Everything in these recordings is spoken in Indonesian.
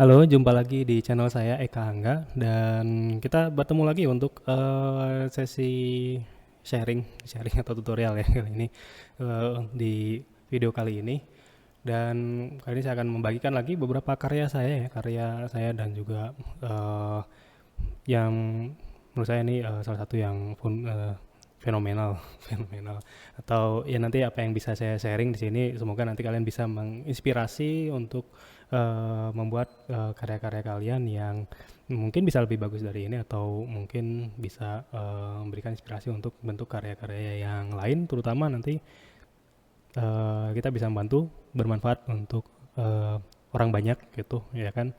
Halo, jumpa lagi di channel saya Eka Angga dan kita bertemu lagi untuk sesi sharing atau tutorial ya kali ini di video kali ini. Dan kali ini saya akan membagikan lagi beberapa karya saya dan juga yang menurut saya ini salah satu yang fenomenal fenomenal atau ya nanti apa yang bisa saya sharing di sini semoga nanti kalian bisa menginspirasi untuk membuat karya-karya kalian yang mungkin bisa lebih bagus dari ini atau mungkin bisa memberikan inspirasi untuk bentuk karya-karya yang lain, terutama nanti kita bisa membantu bermanfaat untuk orang banyak gitu ya kan.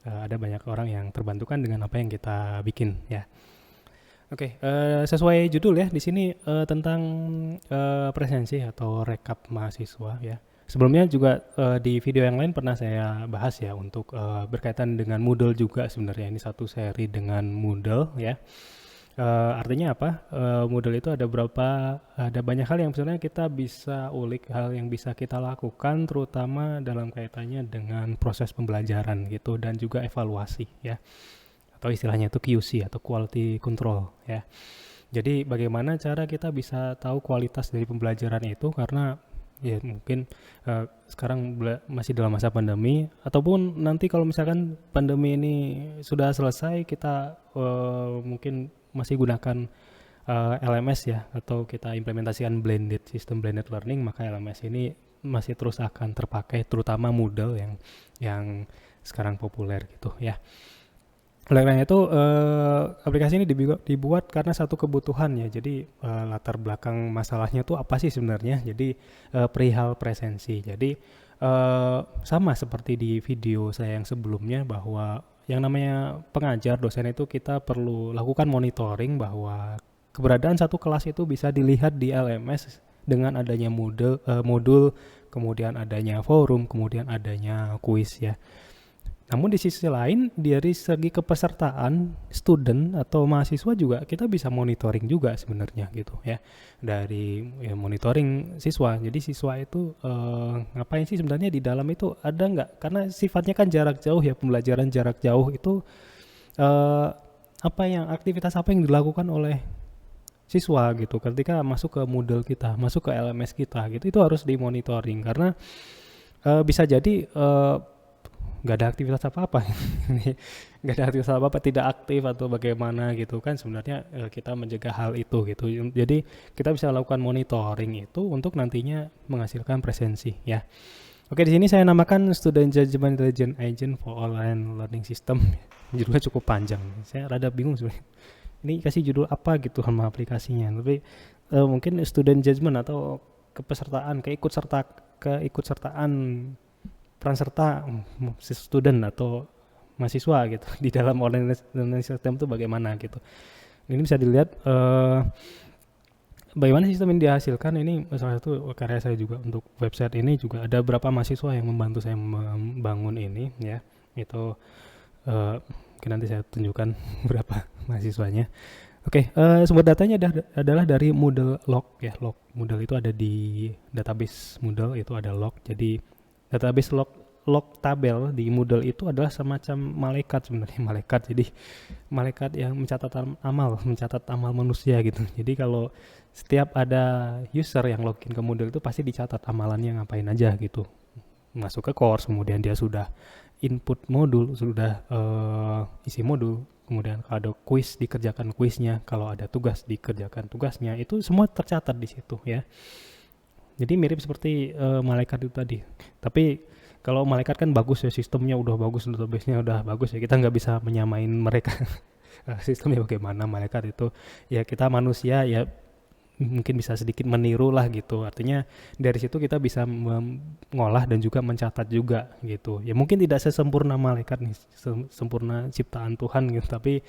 Ada banyak orang yang terbantukan dengan apa yang kita bikin ya. Oke, sesuai judul ya di sini tentang presensi atau rekap mahasiswa ya. Sebelumnya juga di video yang lain pernah saya bahas ya untuk berkaitan dengan Moodle juga sebenarnya ini satu seri dengan Moodle ya. Artinya apa? Moodle itu ada banyak hal yang sebenarnya kita bisa ulik, hal yang bisa kita lakukan terutama dalam kaitannya dengan proses pembelajaran gitu dan juga evaluasi ya. Atau istilahnya itu QC atau quality control ya. Jadi bagaimana cara kita bisa tahu kualitas dari pembelajaran itu, karena ya mungkin sekarang masih dalam masa pandemi ataupun nanti kalau misalkan pandemi ini sudah selesai kita mungkin masih gunakan LMS ya atau kita implementasikan blended learning, maka LMS ini masih terus akan terpakai terutama Moodle yang sekarang populer gitu ya. Oleh karena itu aplikasi ini dibuat karena satu kebutuhan ya. Jadi latar belakang masalahnya tuh apa sih sebenarnya? Jadi perihal presensi. Jadi sama seperti di video saya yang sebelumnya bahwa yang namanya pengajar dosen itu kita perlu lakukan monitoring bahwa keberadaan satu kelas itu bisa dilihat di LMS dengan adanya modul, kemudian adanya forum, kemudian adanya kuis ya. Namun di sisi lain dari segi kepesertaan student atau mahasiswa juga kita bisa monitoring juga sebenarnya gitu ya. Dari ya, monitoring siswa. Jadi siswa itu ngapain sih sebenarnya di dalam itu, ada nggak? Karena sifatnya kan jarak jauh ya, pembelajaran jarak jauh itu aktivitas apa yang dilakukan oleh siswa gitu ketika masuk ke Moodle kita, masuk ke LMS kita gitu, itu harus dimonitoring karena bisa jadi nggak ada aktivitas apa-apa nggak ada aktivitas apa-apa, tidak aktif atau bagaimana gitu kan. Sebenarnya kita mencegah hal itu gitu. Jadi kita bisa lakukan monitoring itu untuk nantinya menghasilkan presensi ya. Oke, di sini saya namakan Student Judgment Intelligent Agent for Online Learning System. Judulnya cukup panjang, saya rada bingung sebenarnya ini kasih judul apa gitu sama aplikasinya, tapi mungkin student judgment atau keikutsertaan peran serta student atau mahasiswa gitu di dalam online learning system itu bagaimana gitu. Ini bisa dilihat bagaimana sistem ini dihasilkan. Ini salah satu karya saya juga untuk website ini, juga ada beberapa mahasiswa yang membantu saya membangun ini ya. Itu mungkin nanti saya tunjukkan berapa mahasiswanya. Oke, sumber datanya adalah dari Moodle log ya. Moodle itu ada di database Moodle, itu ada log. Jadi database log tabel di Moodle itu adalah semacam malaikat sebenarnya, jadi malaikat yang mencatat amal manusia gitu. Jadi kalau setiap ada user yang login ke Moodle itu pasti dicatat amalannya ngapain aja gitu. Masuk ke course, kemudian dia sudah input modul, sudah isi modul, kemudian kalau ada kuis dikerjakan kuisnya, kalau ada tugas dikerjakan tugasnya, itu semua tercatat di situ ya. Jadi mirip seperti malaikat itu tadi. Tapi kalau malaikat kan bagus ya, sistemnya udah bagus, database-nya udah bagus ya. Kita nggak bisa menyamain mereka. Sistemnya bagaimana malaikat itu. Ya kita manusia ya mungkin bisa sedikit meniru lah gitu. Artinya dari situ kita bisa mengolah dan juga mencatat juga gitu. Ya mungkin tidak sesempurna malaikat nih, sempurna ciptaan Tuhan gitu. Tapi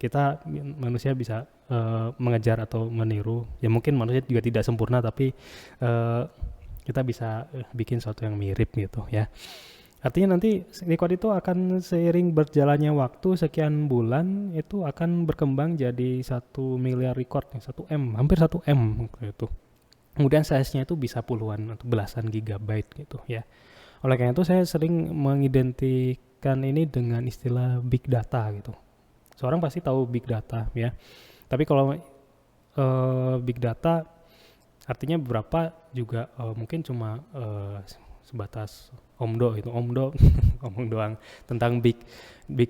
kita manusia bisa mengejar atau meniru. Ya mungkin manusia juga tidak sempurna, tapi kita bisa bikin sesuatu yang mirip gitu ya. Artinya nanti record itu akan seiring berjalannya waktu sekian bulan itu akan berkembang jadi 1 miliar record, 1 M, hampir 1 M gitu. Kemudian size-nya itu bisa puluhan atau belasan gigabyte gitu ya. Oleh karena itu saya sering mengidentikan ini dengan istilah big data gitu. Seorang pasti tahu big data ya. Tapi kalau big data artinya beberapa juga mungkin cuma sebatas omdo itu omdo ngomong doang tentang big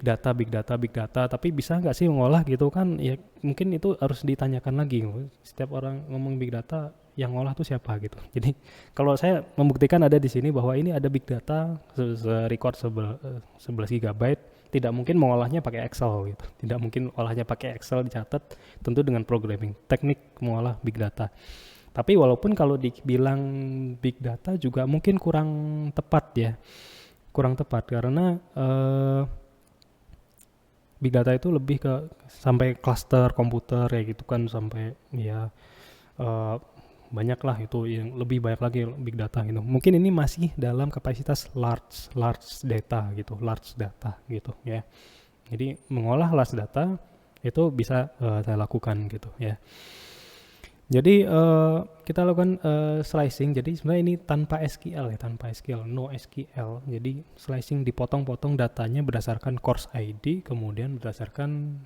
data big data big data, tapi bisa nggak sih ngolah gitu kan ya, mungkin itu harus ditanyakan lagi. Setiap orang ngomong big data yang ngolah tuh siapa gitu. Jadi kalau saya membuktikan ada di sini bahwa ini ada big data record 11 GB, tidak mungkin mengolahnya pakai Excel gitu. Tidak mungkin olahnya pakai Excel dicatat, tentu dengan programming teknik mengolah big data. Tapi walaupun kalau dibilang big data juga mungkin kurang tepat ya. Kurang tepat karena big data itu lebih ke sampai cluster komputer kayak gitu kan, sampai ya banyak lah, itu yang lebih banyak lagi big data gitu. Mungkin ini masih dalam kapasitas large data gitu ya. Jadi mengolah large data itu bisa saya lakukan gitu ya. Jadi kita lakukan slicing. Jadi sebenarnya ini tanpa SQL ya, tanpa SQL, no SQL. Jadi slicing, dipotong-potong datanya berdasarkan course ID, kemudian berdasarkan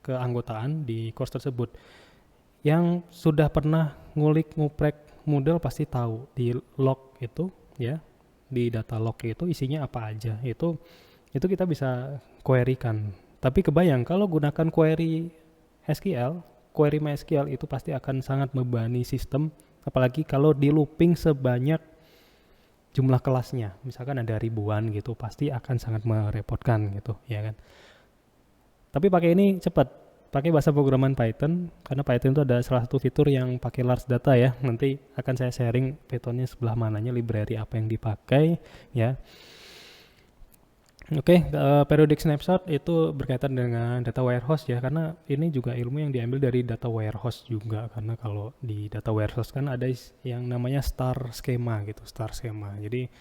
keanggotaan di course tersebut. Yang sudah pernah nguprek Moodle pasti tahu di log itu ya, di data log itu isinya apa aja. Itu kita bisa query kan. Tapi kebayang kalau gunakan query SQL, query MySQL itu pasti akan sangat membebani sistem, apalagi kalau di looping sebanyak jumlah kelasnya. Misalkan ada ribuan gitu, pasti akan sangat merepotkan gitu, ya kan. Tapi pakai ini cepat, pakai bahasa programan Python, karena Python itu ada salah satu fitur yang pakai large data ya. Nanti akan saya sharing Pythonnya sebelah mananya, library apa yang dipakai ya. Oke, periodic snapshot itu berkaitan dengan data warehouse ya, karena ini juga ilmu yang diambil dari data warehouse juga, karena kalau di data warehouse kan ada yang namanya star schema gitu, star schema. Jadi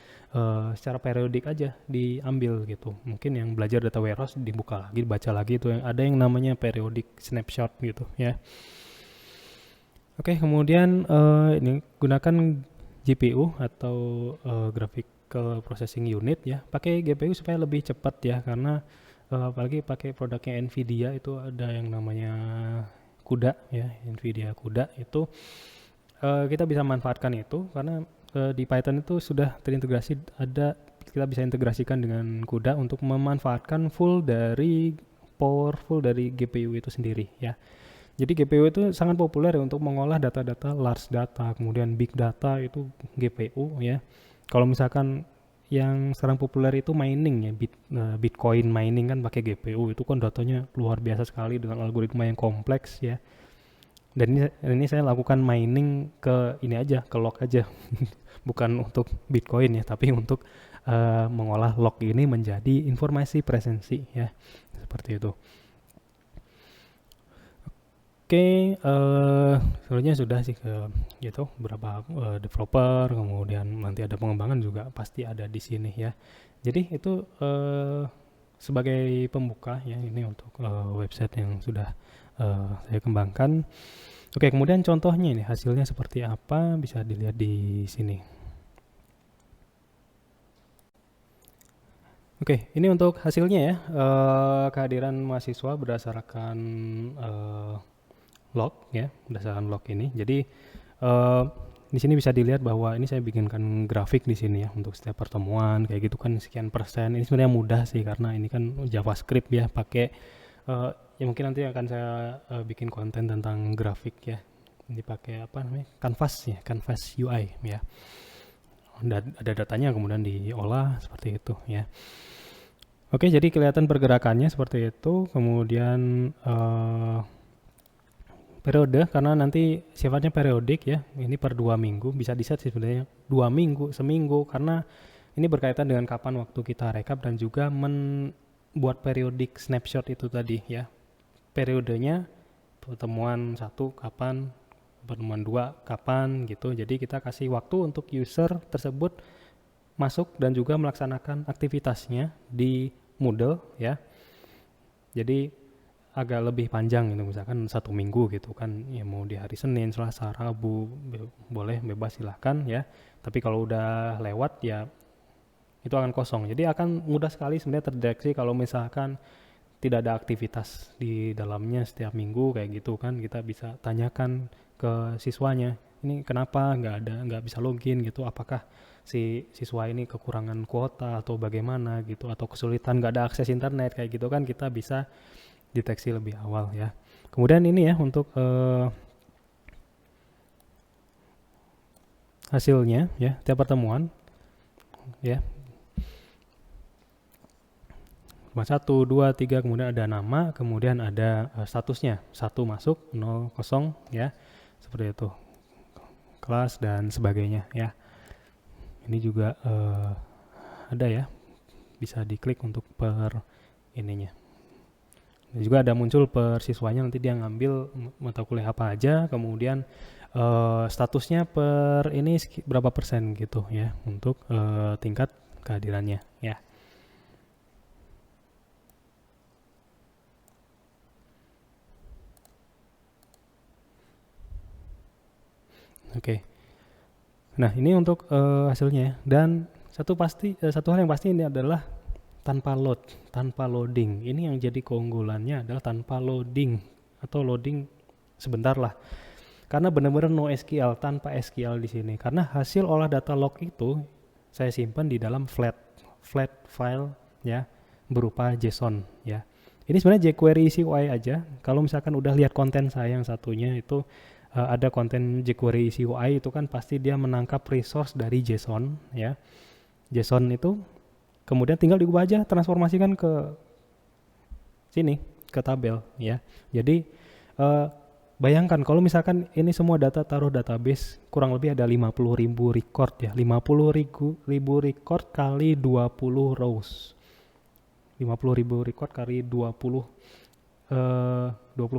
secara periodik aja diambil gitu. Mungkin yang belajar data warehouse dibuka lagi, baca lagi itu yang ada yang namanya periodic snapshot gitu ya. Oke, kemudian ini gunakan GPU atau graphical processing unit ya, pakai GPU supaya lebih cepat ya, karena apalagi pakai produknya Nvidia itu ada yang namanya CUDA ya, Nvidia CUDA itu kita bisa manfaatkan itu karena di Python itu sudah terintegrasi, ada kita bisa integrasikan dengan CUDA untuk memanfaatkan powerful dari GPU itu sendiri ya. Jadi GPU itu sangat populer ya untuk mengolah data-data large data, kemudian big data itu GPU ya. Kalau misalkan yang sekarang populer itu mining ya, Bitcoin mining kan pakai GPU, itu kan datanya luar biasa sekali dengan algoritma yang kompleks ya. Dan ini saya lakukan mining ke ini aja, ke log aja, bukan untuk Bitcoin ya, tapi untuk mengolah log ini menjadi informasi presensi ya, seperti itu. Oke, sebenarnya sudah sih ke gitu berapa developer, kemudian nanti ada pengembangan juga pasti ada di sini ya. Jadi itu sebagai pembuka ya, ini untuk website yang sudah saya kembangkan. Oke, kemudian contohnya ini hasilnya seperti apa bisa dilihat di sini. Oke, ini untuk hasilnya ya, kehadiran mahasiswa berdasarkan log ya, berdasarkan log ini. Jadi di sini bisa dilihat bahwa ini saya bikinkan grafik di sini ya untuk setiap pertemuan kayak gitu kan, sekian persen. Ini sebenarnya mudah sih karena ini kan JavaScript ya, pakai ya mungkin nanti akan saya bikin konten tentang grafik ya. Ini pakai apa namanya? Canvas ya, Canvas UI ya. Ada datanya kemudian diolah seperti itu ya. Oke, jadi kelihatan pergerakannya seperti itu. Kemudian periode, karena nanti sifatnya periodik ya, ini per 2 minggu, bisa di-set sih sebenarnya 2 minggu, seminggu, karena ini berkaitan dengan kapan waktu kita rekap dan juga membuat periodik snapshot itu tadi ya. Periodenya pertemuan 1 kapan, pertemuan 2 kapan gitu. Jadi kita kasih waktu untuk user tersebut masuk dan juga melaksanakan aktivitasnya di Moodle ya. Jadi agak lebih panjang gitu, misalkan 1 minggu gitu kan ya, mau di hari Senin, Selasa, Rabu boleh bebas silahkan ya. Tapi kalau udah lewat ya itu akan kosong. Jadi akan mudah sekali sebenarnya terdeteksi kalau misalkan tidak ada aktivitas di dalamnya setiap minggu kayak gitu kan, kita bisa tanyakan ke siswanya, ini kenapa nggak bisa login gitu, apakah si siswa ini kekurangan kuota atau bagaimana gitu, atau kesulitan nggak ada akses internet kayak gitu kan, kita bisa deteksi lebih awal ya. Kemudian ini ya untuk hasilnya ya tiap pertemuan ya, 1, 2, 3, kemudian ada nama, kemudian ada statusnya, 1 masuk, 0 kosong ya, seperti itu, kelas dan sebagainya ya. Ini juga ada ya, bisa diklik untuk per ininya. Dan juga ada muncul per siswanya, nanti dia ngambil mata kuliah apa aja, kemudian statusnya per ini berapa persen gitu ya, untuk tingkat kehadirannya ya. Oke. Nah, ini untuk hasilnya, dan satu hal yang pasti ini adalah tanpa loading. Ini yang jadi keunggulannya adalah tanpa loading atau loading sebentar lah. Karena benar-benar no SQL, tanpa SQL di sini. Karena hasil olah data log itu saya simpan di dalam flat file ya, berupa JSON ya. Ini sebenarnya jQuery CUI aja. Kalau misalkan udah lihat konten saya yang satunya itu ada konten jQuery CUI, itu kan pasti dia menangkap resource dari JSON ya. JSON itu kemudian tinggal diubah aja, transformasikan ke sini, ke tabel ya. Jadi bayangkan kalau misalkan ini semua data taruh database, kurang lebih ada 50.000 record ya. 50.000 record kali 20 rows. 50.000 record kali 20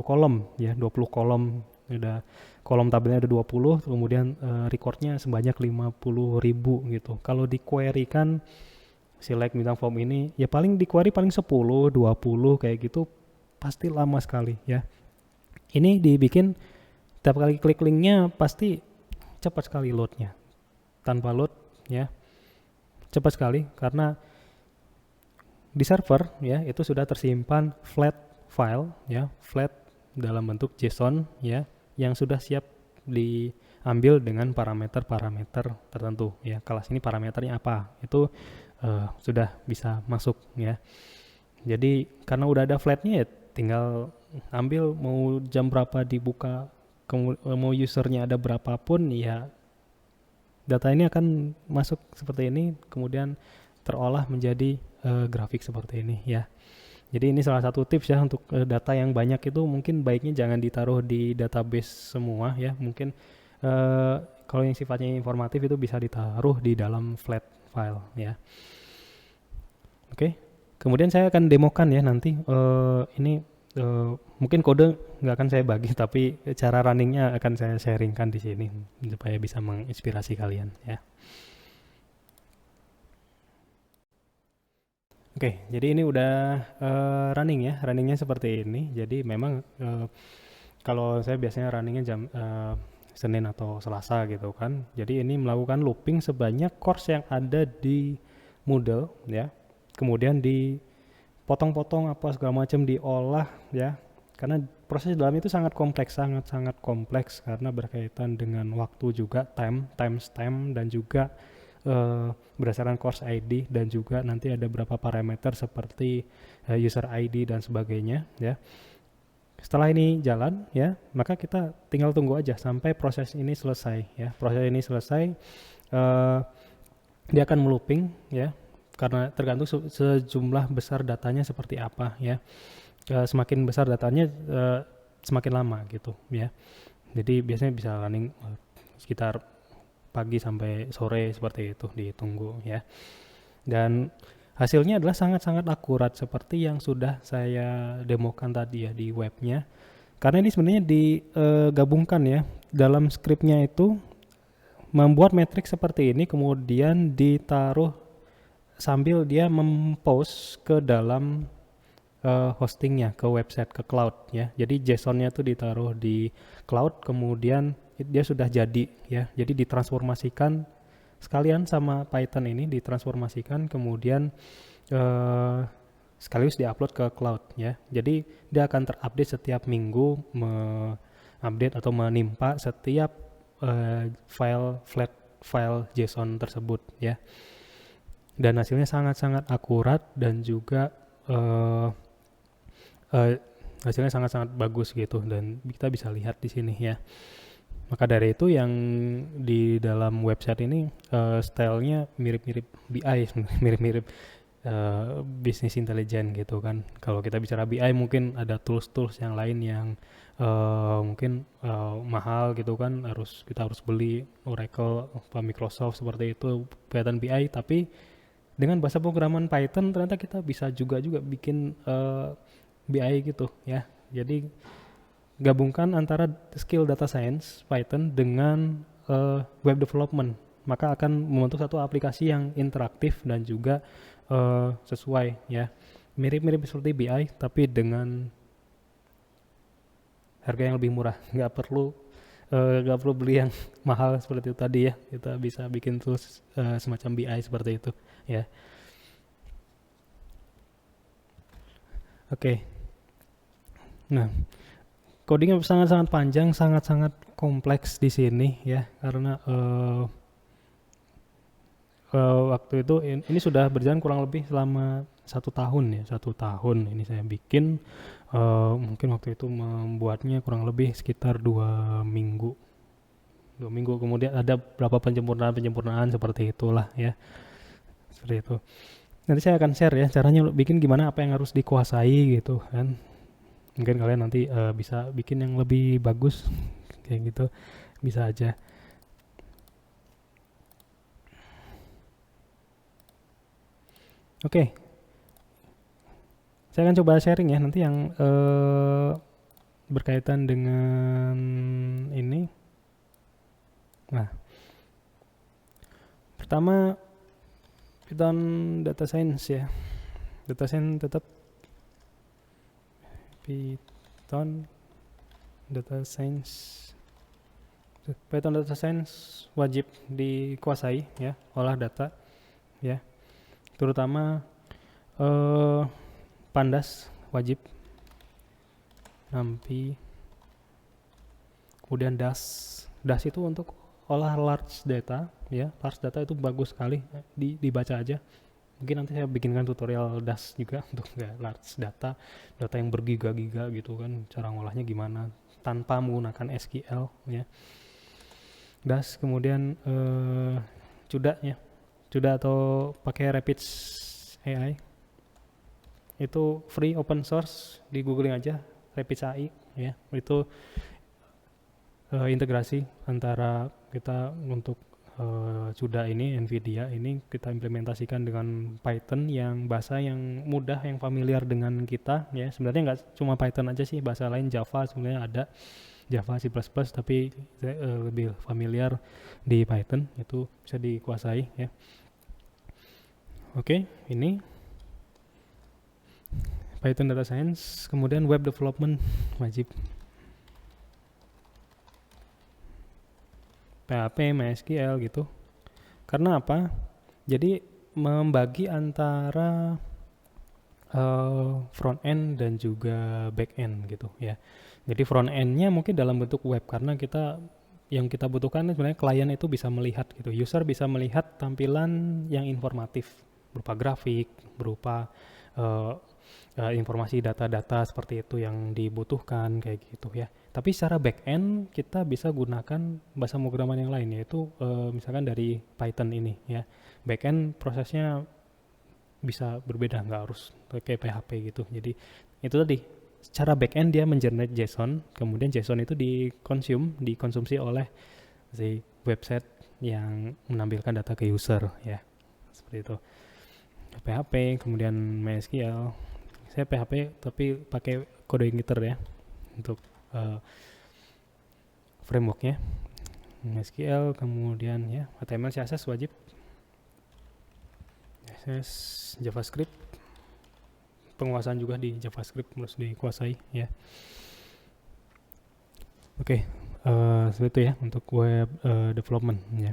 kolom ya, 20 kolom. Ada kolom tabelnya ada 20, kemudian recordnya sebanyak 50.000 gitu. Kalau di query kan select bintang form ini ya paling di query paling 10, 20 kayak gitu, pasti lama sekali ya. Ini dibikin tiap kali klik linknya pasti cepat sekali loadnya, tanpa load ya, cepat sekali karena di server ya itu sudah tersimpan flat file ya, flat dalam bentuk JSON ya, yang sudah siap diambil dengan parameter-parameter tertentu ya. Kelas ini parameternya apa, itu sudah bisa masuk ya. Jadi karena udah ada flatnya ya, tinggal ambil mau jam berapa dibuka, mau usernya ada berapapun ya, data ini akan masuk seperti ini, kemudian terolah menjadi grafik seperti ini ya. Jadi ini salah satu tips ya untuk data yang banyak itu mungkin baiknya jangan ditaruh di database semua ya. Mungkin kalau yang sifatnya informatif itu bisa ditaruh di dalam flat file ya. Oke. Kemudian saya akan demokan ya nanti ini mungkin kode nggak akan saya bagi, tapi cara runningnya akan saya sharingkan di sini supaya bisa menginspirasi kalian ya. Oke, jadi ini udah running ya, runningnya seperti ini. Jadi memang kalau saya biasanya runningnya jam Senin atau Selasa gitu kan. Jadi ini melakukan looping sebanyak course yang ada di Moodle ya. Kemudian dipotong-potong apa segala macam, diolah ya. Karena proses dalam itu sangat kompleks, sangat kompleks karena berkaitan dengan waktu juga, timestamp dan juga berdasarkan course ID, dan juga nanti ada beberapa parameter seperti user ID dan sebagainya ya. Setelah ini jalan ya, maka kita tinggal tunggu aja sampai proses ini selesai ya. Proses ini selesai, dia akan melooping ya, karena tergantung sejumlah besar datanya seperti apa ya. Semakin besar datanya semakin lama gitu ya. Jadi biasanya bisa running sekitar pagi sampai sore seperti itu, ditunggu ya. Dan hasilnya adalah sangat-sangat akurat seperti yang sudah saya demokan tadi ya di webnya. Karena ini sebenarnya digabungkan ya, dalam scriptnya itu membuat metrik seperti ini, kemudian ditaruh sambil dia mempost ke dalam hostingnya, ke website, ke cloud ya. Jadi JSON-nya tuh ditaruh di cloud, kemudian dia sudah jadi ya. Jadi ditransformasikan sekalian sama Python ini ditransformasikan, kemudian sekaligus diupload ke cloud ya. Jadi dia akan terupdate setiap minggu, update atau menimpa setiap file JSON tersebut ya. Dan hasilnya sangat-sangat akurat dan juga hasilnya sangat-sangat bagus gitu, dan kita bisa lihat di sini ya. Maka dari itu yang di dalam website ini stylenya mirip-mirip BI, mirip-mirip business intelligence gitu kan. Kalau kita bicara BI mungkin ada tools-tools yang lain yang mungkin mahal gitu kan, kita harus beli Oracle, Microsoft seperti itu kelihatan BI, tapi dengan bahasa programan Python ternyata kita bisa juga bikin BI gitu ya. Jadi gabungkan antara skill data science Python dengan web development, maka akan membentuk satu aplikasi yang interaktif dan juga sesuai ya. Mirip-mirip seperti BI tapi dengan harga yang lebih murah. Nggak perlu beli yang mahal seperti itu tadi ya. Kita bisa bikin tools semacam BI seperti itu ya. Oke. Nah, codingnya sangat-sangat panjang, sangat-sangat kompleks di sini ya, karena waktu itu ini sudah berjalan kurang lebih selama 1 tahun ya, 1 tahun ini saya bikin. Mungkin waktu itu membuatnya kurang lebih sekitar 2 minggu. 2 minggu kemudian ada beberapa penyempurnaan seperti itulah ya, seperti itu. Nanti saya akan share ya caranya bikin gimana, apa yang harus dikuasai gitu kan. Mungkin kalian nanti bisa bikin yang lebih bagus kayak gitu, bisa aja. Oke, saya akan coba sharing ya nanti yang berkaitan dengan ini. Nah, pertama Python data science ya. Data science tetap Python data science wajib dikuasai ya, olah data ya, terutama pandas wajib, NumPy, kemudian DAS itu untuk olah large data ya. Large data itu bagus sekali, dibaca aja. Mungkin nanti saya bikinkan tutorial DAS juga untuk large data yang bergiga-giga gitu kan, cara ngolahnya gimana tanpa menggunakan SQL ya. DAS, kemudian CUDA ya, CUDA atau pakai Rapids AI, itu free open source, di googling aja Rapids AI ya. Itu integrasi antara kita untuk CUDA ini, NVIDIA ini kita implementasikan dengan Python, yang bahasa yang mudah, yang familiar dengan kita ya. Sebenarnya nggak cuma Python aja sih, bahasa lain Java sebenarnya ada, Java, C++, tapi saya lebih familiar di Python, itu bisa dikuasai ya. Oke, ini Python data science, kemudian web development wajib. PHP, MySQL gitu. Karena apa? Jadi membagi antara front end dan juga back end gitu ya. Jadi front end-nya mungkin dalam bentuk web, karena yang kita butuhkan sebenarnya klien itu bisa melihat gitu. User bisa melihat tampilan yang informatif berupa grafik, berupa informasi data-data seperti itu yang dibutuhkan kayak gitu ya. Tapi secara back end kita bisa gunakan bahasa pemrograman yang lain, yaitu misalkan dari Python ini ya. Back end prosesnya bisa berbeda, nggak harus pakai PHP gitu. Jadi itu tadi, secara back end dia mengenerate JSON, kemudian JSON itu dikonsumsi oleh si website yang menampilkan data ke user ya, seperti itu. PHP, kemudian MySQL. Saya PHP tapi pakai kode igniter ya untuk frameworknya. MySQL, kemudian ya HTML, CSS wajib, CSS, JavaScript, penguasaan juga di JavaScript harus dikuasai ya. Oke, seperti itu ya untuk web development ya.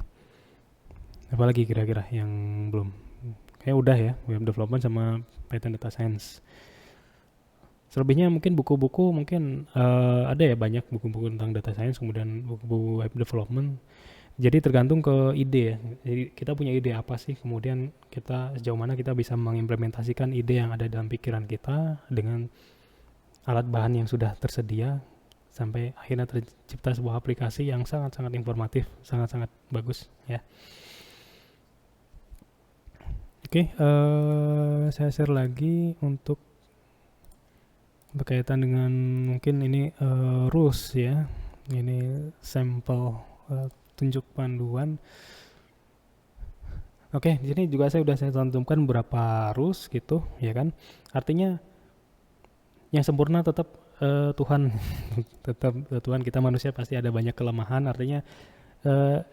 Apalagi kira-kira yang belum? Kayak udah ya, web development sama Python data science. Selebihnya mungkin buku-buku mungkin ada ya, banyak buku-buku tentang data science, kemudian buku-buku web development. Jadi tergantung ke ide ya. Jadi kita punya ide apa sih, kemudian kita sejauh mana kita bisa mengimplementasikan ide yang ada dalam pikiran kita dengan alat bahan yang sudah tersedia sampai akhirnya tercipta sebuah aplikasi yang sangat-sangat informatif, sangat-sangat bagus ya. Oke, saya share lagi untuk berkaitan dengan mungkin ini rules ya. Ini sampel tunjuk panduan. Oke, di sini juga saya cantumkan beberapa rules gitu, ya kan? Artinya yang sempurna tetap Tuhan, tetap Tuhan. Kita manusia pasti ada banyak kelemahan. Artinya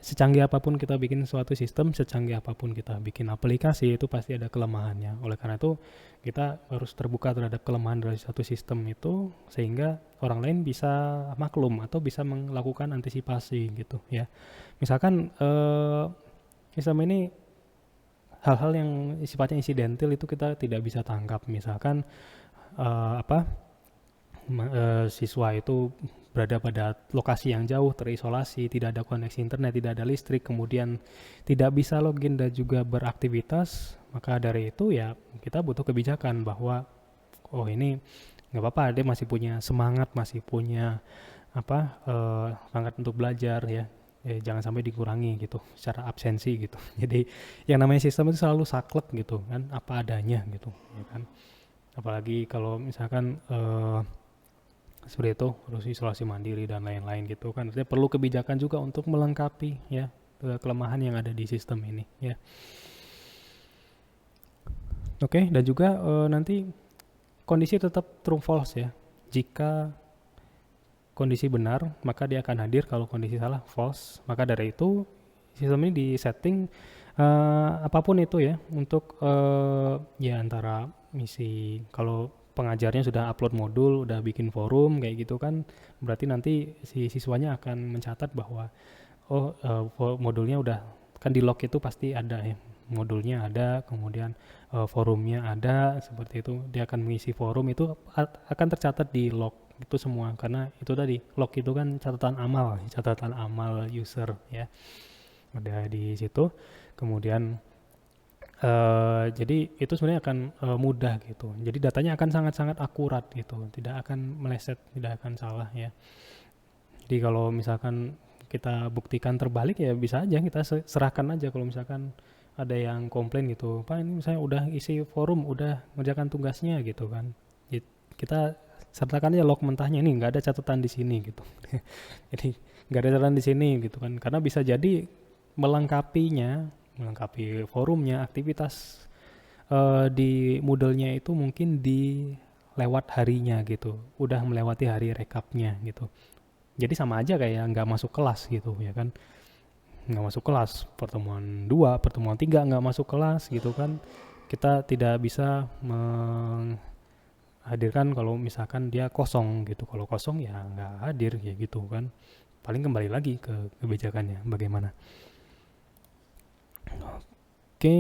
secanggih apapun kita bikin suatu sistem, secanggih apapun kita bikin aplikasi, itu pasti ada kelemahannya. Oleh karena itu kita harus terbuka terhadap kelemahan dari satu sistem itu, sehingga orang lain bisa maklum atau bisa melakukan antisipasi gitu ya. Misalkan sistem ini hal-hal yang sifatnya insidental itu kita tidak bisa tangkap. Misalkan siswa itu berada pada lokasi yang jauh, terisolasi, tidak ada koneksi internet, tidak ada listrik, kemudian tidak bisa login dan juga beraktivitas. Maka dari itu ya kita butuh kebijakan bahwa ini nggak apa-apa, dia masih punya semangat, masih punya semangat untuk belajar ya. Jangan sampai dikurangi gitu secara absensi gitu. Jadi yang namanya sistem itu selalu saklek gitu kan, apa adanya gitu ya kan. Apalagi kalau misalkan seperti itu, terus isolasi mandiri dan lain-lain gitu kan. Artinya perlu kebijakan juga untuk melengkapi ya kelemahan yang ada di sistem ini ya. Oke, dan juga nanti kondisi tetap true false ya. Jika kondisi benar, maka dia akan hadir. Kalau kondisi salah, false. Maka dari itu sistem ini di setting apapun itu ya, untuk ya antara misi, kalau pengajarnya sudah upload modul, udah bikin forum kayak gitu kan, berarti nanti si siswanya akan mencatat bahwa modulnya udah, kan di log itu pasti ada ya, modulnya ada, kemudian forumnya ada, seperti itu. Dia akan mengisi forum, itu akan tercatat di log itu semua, karena itu tadi log itu kan catatan amal user ya, ada di situ. Kemudian jadi itu sebenarnya akan mudah gitu. Jadi datanya akan sangat-sangat akurat gitu, tidak akan meleset, tidak akan salah ya. Jadi kalau misalkan kita buktikan terbalik ya bisa aja kita serahkan aja. Kalau misalkan ada yang komplain gitu, Pak ini misalnya udah isi forum, udah mengerjakan tugasnya gitu kan, kita sertakan aja log mentahnya, ini nggak ada catatan di sini gitu. Jadi nggak ada catatan di sini gitu kan, karena bisa jadi melengkapi forumnya, aktivitas di Moodle-nya itu mungkin di lewat harinya gitu, udah melewati hari rekapnya gitu. Jadi sama aja kayak nggak masuk kelas gitu ya kan, nggak masuk kelas, pertemuan 2, pertemuan 3 nggak masuk kelas gitu kan. Kita tidak bisa menghadirkan kalau misalkan dia kosong gitu. Kalau kosong ya nggak hadir ya gitu kan. Paling kembali lagi ke kebijakannya bagaimana. Oke,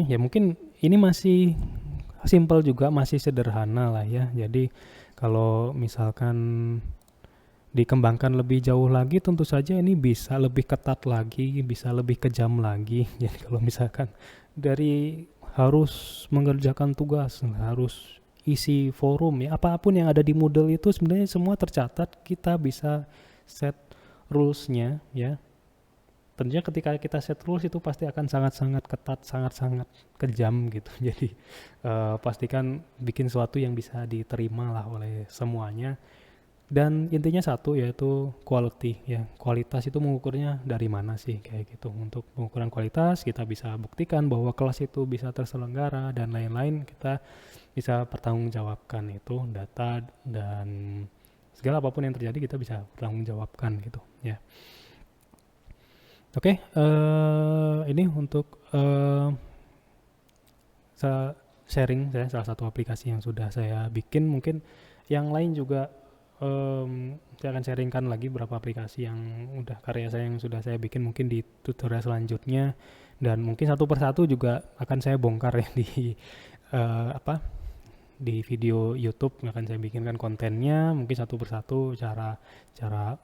ya mungkin ini masih simple juga, masih sederhana lah ya. Jadi kalau misalkan dikembangkan lebih jauh lagi, tentu saja ini bisa lebih ketat lagi, bisa lebih kejam lagi. Jadi kalau misalkan dari harus mengerjakan tugas, harus isi forum ya, apapun yang ada di Moodle itu sebenarnya semua tercatat, kita bisa set rules-nya ya. Tentunya ketika kita set rules itu pasti akan sangat-sangat ketat, sangat-sangat kejam gitu. Jadi pastikan bikin sesuatu yang bisa diterima lah oleh semuanya. Dan intinya satu, yaitu quality ya. Kualitas itu mengukurnya dari mana sih kayak gitu. Untuk pengukuran kualitas kita bisa buktikan bahwa kelas itu bisa terselenggara dan lain-lain. Kita bisa pertanggungjawabkan itu data dan segala apapun yang terjadi kita bisa pertanggungjawabkan gitu ya. Oke, ini untuk sharing saya salah satu aplikasi yang sudah saya bikin. Mungkin yang lain juga saya akan sharingkan lagi beberapa aplikasi yang udah karya saya yang sudah saya bikin mungkin di tutorial selanjutnya. dan mungkin satu persatu juga akan saya bongkar ya di apa di video YouTube. Akan saya bikinkan kontennya mungkin satu persatu, cara cara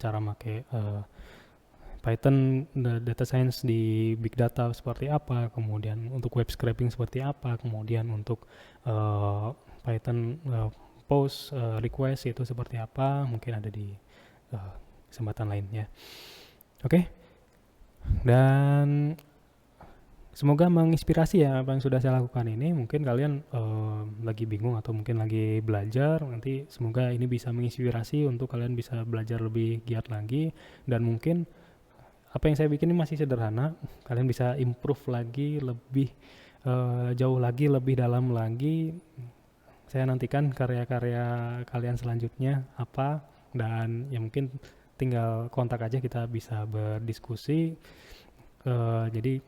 cara make Python data science di big data seperti apa, kemudian untuk web scraping seperti apa, kemudian untuk Python post request itu seperti apa, mungkin ada di kesempatan lainnya. Oke. Dan semoga menginspirasi ya apa yang sudah saya lakukan ini. Mungkin kalian lagi bingung atau mungkin lagi belajar, nanti semoga ini bisa menginspirasi untuk kalian bisa belajar lebih giat lagi. Dan mungkin apa yang saya bikin ini masih sederhana, kalian bisa improve lagi, lebih jauh lagi, lebih dalam lagi. Saya nantikan karya-karya kalian selanjutnya apa, dan ya mungkin tinggal kontak aja, kita bisa berdiskusi. Jadi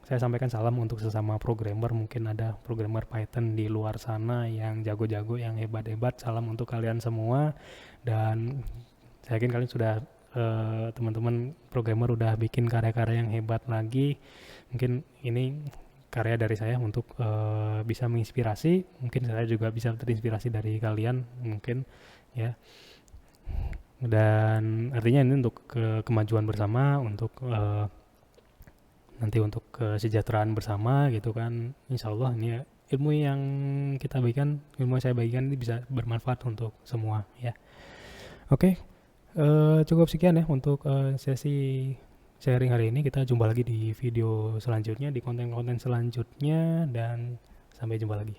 saya sampaikan salam untuk sesama programmer, mungkin ada programmer Python di luar sana yang jago-jago, yang hebat-hebat. Salam untuk kalian semua, dan saya yakin kalian sudah teman-teman programmer udah bikin karya-karya yang hebat lagi. Mungkin ini karya dari saya untuk bisa menginspirasi, mungkin saya juga bisa terinspirasi dari kalian mungkin ya. Dan artinya ini untuk kemajuan bersama, untuk nanti untuk kesejahteraan bersama gitu kan. Insya Allah ini ilmu yang kita bagikan, ilmu yang saya bagikan ini bisa bermanfaat untuk semua ya. Oke. Cukup sekian ya untuk sesi sharing hari ini. Kita jumpa lagi di video selanjutnya, di konten-konten selanjutnya, dan sampai jumpa lagi.